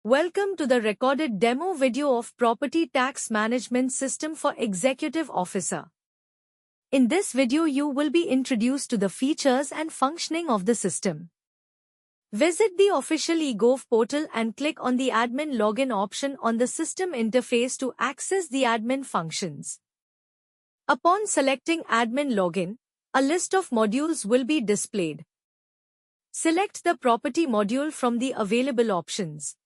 Welcome to the recorded demo video of Property Tax Management System for Executive Officer. In this video you will be introduced to the features and functioning of the system. Visit the official eGov portal and click on the Admin Login option on the system interface to access the admin functions. Upon selecting Admin Login, a list of modules will be displayed. Select the property module from the available options.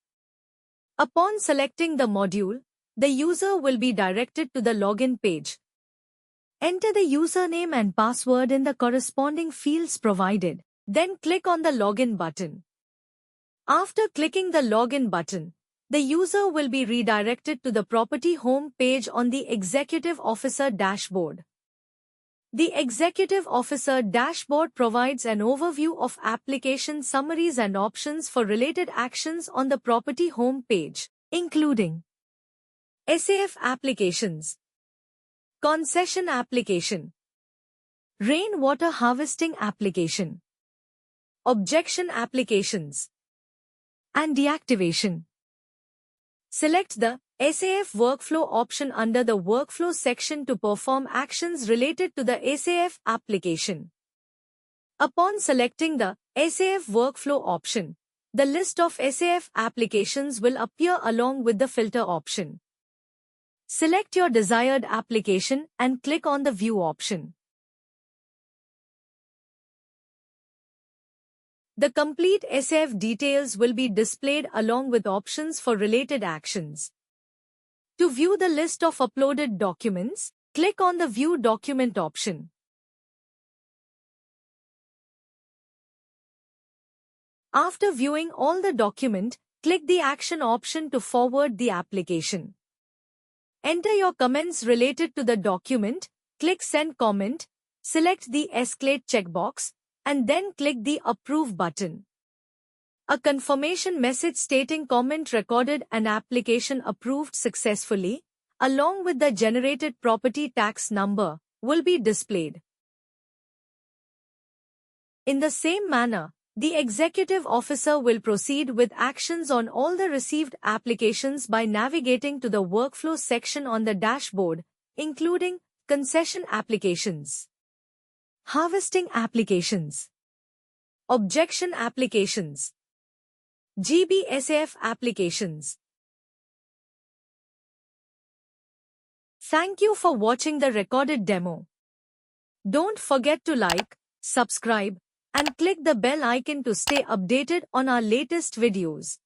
Upon selecting the module, the user will be directed to the login page. Enter the username and password in the corresponding fields provided, then click on the login button. After clicking the login button, the user will be redirected to the property home page on the Executive Officer dashboard. The Executive Officer dashboard provides an overview of application summaries and options for related actions on the property home page, including SAF applications, concession application, rainwater harvesting application, objection applications, and deactivation. Select the SAF workflow option under the workflow section to perform actions related to the SAF application. Upon selecting the SAF workflow option, the list of SAF applications will appear along with the filter option. Select your desired application and click on the View option. The complete SAF details will be displayed along with options for related actions. To view the list of uploaded documents, click on the View Document option. After viewing all the document, click the Action option to forward the application. Enter your comments related to the document, click Send Comment, select the Escalate checkbox, and then click the Approve button. A confirmation message stating comment recorded and application approved successfully, along with the generated property tax number, will be displayed. In the same manner, the Executive Officer will proceed with actions on all the received applications by navigating to the Workflow section on the dashboard, including concession applications, harvesting applications, objection applications, GBSAF applications. Thank you for watching the recorded demo. Don't forget to like, subscribe, and click the bell icon to stay updated on our latest videos.